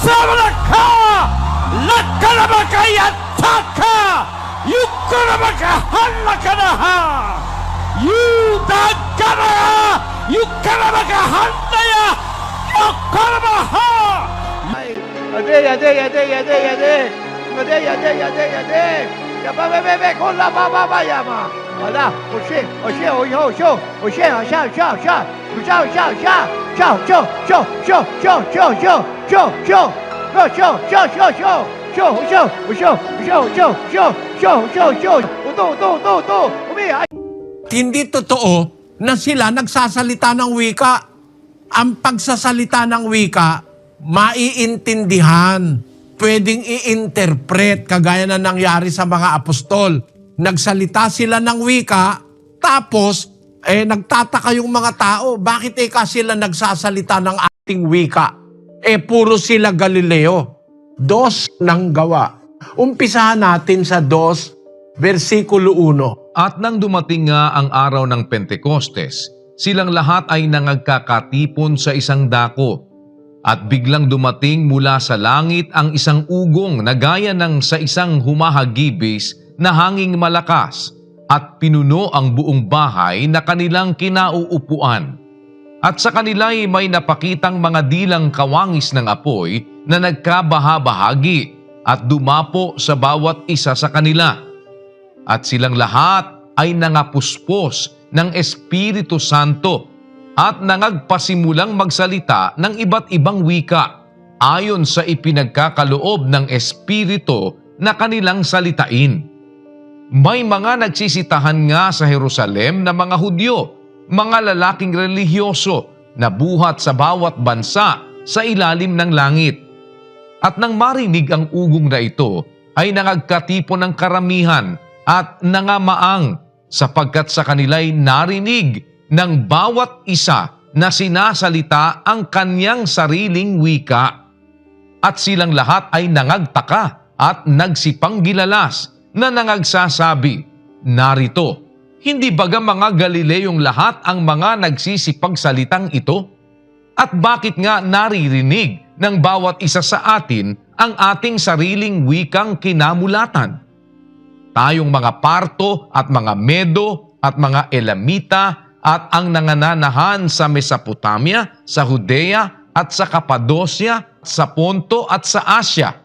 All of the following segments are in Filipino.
Sabalaka! Lakanamakayataka! Yukunamakahallakanaha! Yudaganaha! Yukunamakahallaya! Yukunamaha! Yade, yade, yade, yade, yade. Yade, yade, yade, yade. Yaba, bebe, be, kola, ba, ba, ba, yama. Ala, oşe, oşe, oşe, oşe, oşe, oşe, oşe, oşe. Oşe, oşe, oşe. Şo, şo, şo, şo, şo, şo, şo, şo, şo. Şo, şo, şo, şo, şo. Şo, şo, şo, şo, şo, şo, şo, şo, şo. Uto, uto, uto, uto. Umi, ay. Hindi totoo na sila nagsasalita ng wika. Ang pagsasalita ng wika, maiintindihan. Pwedeng i-interpret kagaya na nangyari sa mga apostol. Nagsalita sila ng wika, tapos nagtataka yung mga tao, bakit sila nagsasalita ng ating wika? Puro sila Galileo. 2 ng Gawa. Umpisahan natin sa 2, versikulo 1. At nang dumating nga ang araw ng Pentekostes, silang lahat ay nangagkakatipon sa isang dako. At biglang dumating mula sa langit ang isang ugong na gaya ng sa isang humahagibis na hanging malakas at pinuno ang buong bahay na kanilang kinauupuan. At sa kanila'y may napakitang mga dilang kawangis ng apoy na nagkabahabahagi at dumapo sa bawat isa sa kanila. At silang lahat ay nangapuspos ng Espiritu Santo at nangagpasimulang magsalita ng iba't ibang wika ayon sa ipinagkakaloob ng Espiritu na kanilang salitain. May mga nagsisitahan nga sa Jerusalem na mga Hudyo, mga lalaking relihiyoso na buhat sa bawat bansa sa ilalim ng langit. At nang marinig ang ugong na ito, ay nangagkatipon ng karamihan at nangamaang sapagkat sa kanila'y narinig ng bawat isa na sinasalita ang kanyang sariling wika. At silang lahat ay nangagtaka at nagsipanggilalas na nangagsasabi, narito, hindi baga mga Galileyong lahat ang mga nagsisipagsalitang ito? At bakit nga naririnig ng bawat isa sa atin ang ating sariling wikang kinamulatan? Tayong mga Parto at mga Medo at mga Elamita at ang nangananahan sa Mesopotamia, sa Judea at sa Cappadocia, sa Ponto at sa Asia,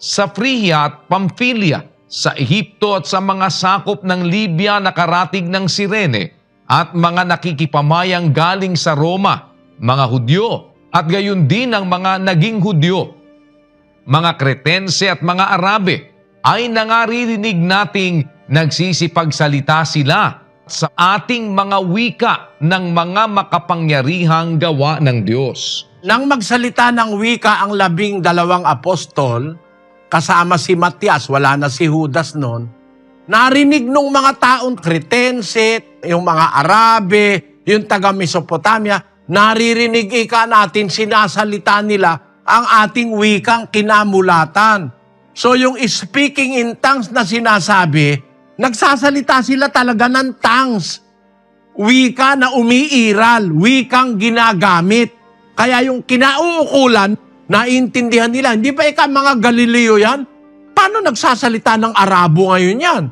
sa Phrygia at Pamphylia, sa Ehipto at sa mga sakop ng Libya na karatig ng Cirene at mga nakikipamayang galing sa Roma, mga Hudyo at gayon din ang mga naging Hudyo, mga Kretense at mga Arabe, ay nangaririnig nating nagsisipagsalita sila sa ating mga wika ng mga makapangyarihang gawa ng Diyos. Nang magsalita ng wika ang 12 apostol, kasama si Matias, wala na si Judas noon, narinig nung mga taong Kretense, yung mga Arabe, yung taga Mesopotamia, naririnig natin sinasalita nila ang ating wikang kinamulatan. So yung speaking in tongues na sinasabi, nagsasalita sila talaga ng tongues. Wika na umiiral, wikang ginagamit. Kaya yung kinauukulan, naiintindihan nila. Hindi ba mga Galileo yan? Paano nagsasalita ng Arabo ngayon yan?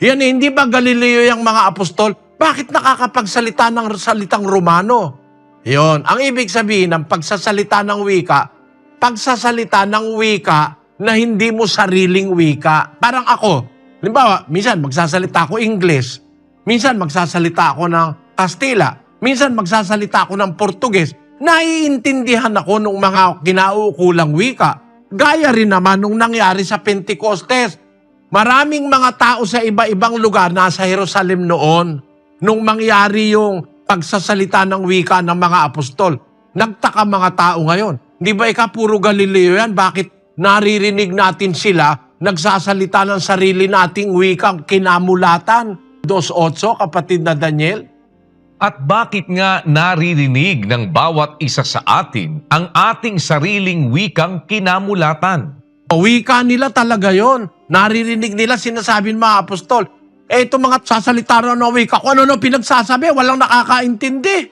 Yan hindi ba Galileo yung mga apostol? Bakit nakakapagsalita ng salitang Romano? Yon, ang ibig sabihin ng pagsasalita ng wika, pagsasalita ng wika na hindi mo sariling wika. Parang ako, halimbawa, minsan magsasalita ako English, minsan magsasalita ako ng Kastila, minsan magsasalita ako ng Portuges, naiintindihan ako ng mga kinaukulang wika. Gaya rin naman nung nangyari sa Pentecostes. Maraming mga tao sa iba-ibang lugar nasa Jerusalem noon nung mangyari yung pagsasalita ng wika ng mga apostol. Nagtaka mga tao ngayon. Di ba puro Galileo yan? Bakit naririnig natin sila nagsasalita ng sarili nating wikang kinamulatan? 2:8, kapatid na Daniel. At bakit nga naririnig ng bawat isa sa atin ang ating sariling wikang kinamulatan? Wika nila talaga yon. Naririnig nila, sinasabi ng mga apostol. Itong mga sasalita rin ng wika, kung ano pinagsasabi, walang nakakaintindi.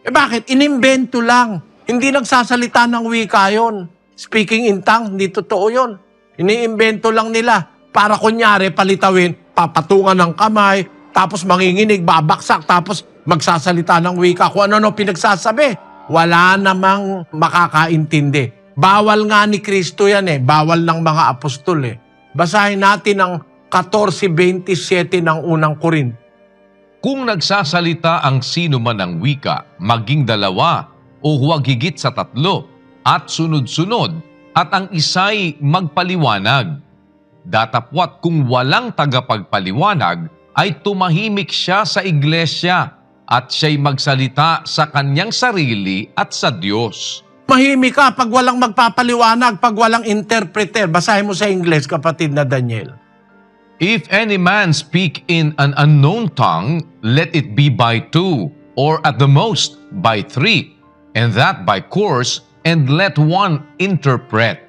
Bakit? Inimbento lang. Hindi nagsasalita ng wika yon. speaking in tongue, hindi totoo yun. Iniimbento lang nila para kunyari palitawin, papatungan ng kamay, tapos manginginig, babaksak, tapos magsasalita ng wika. Kung ano-ano pinagsasabi, wala namang makakaintindi. Bawal nga ni Kristo yan bawal ng mga apostol Basahin natin ang 14:27 ng unang Korinto. Kung nagsasalita ang sino man ng wika, maging dalawa o huwag higit sa 3 at sunod-sunod at ang isa'y magpaliwanag. Datapwat kung walang tagapagpaliwanag ay tumahimik siya sa iglesia at siya'y magsalita sa kanyang sarili at sa Diyos. Mahimik ka pag walang magpapaliwanag, pag walang interpreter. Basahin mo sa Ingles, kapatid na Daniel. If any man speak in an unknown tongue, let it be by 2, or at the most by 3, and that by course, and let one interpret.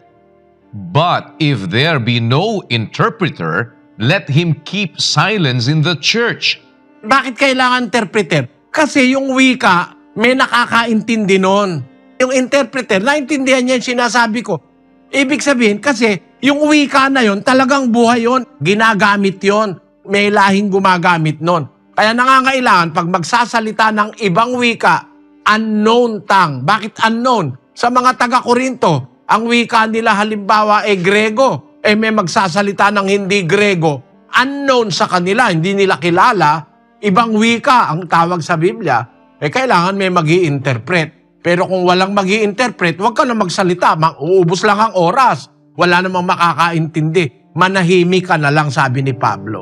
But if there be no interpreter, let him keep silence in the church. Bakit kailangan interpreter? Kasi yung wika, may nakakaintindi nun. Yung interpreter, naintindihan niya yung sinasabi ko. Ibig sabihin, kasi yung wika na yon talagang buhay yon, ginagamit yon, may lahing gumagamit nun. Kaya nangangailangan, pag magsasalita ng ibang wika, unknown tongue. Bakit unknown? Sa mga taga-Korinto, ang wika nila halimbawa Grego, may magsasalita ng hindi Grego. Unknown sa kanila, hindi nila kilala, ibang wika ang tawag sa Biblia, kailangan may magi-interpret. Pero kung walang magi-interpret, huwag ka na magsalita. Uubos lang ang oras. Wala namang makakaintindi. Manahimik ka na lang, sabi ni Pablo.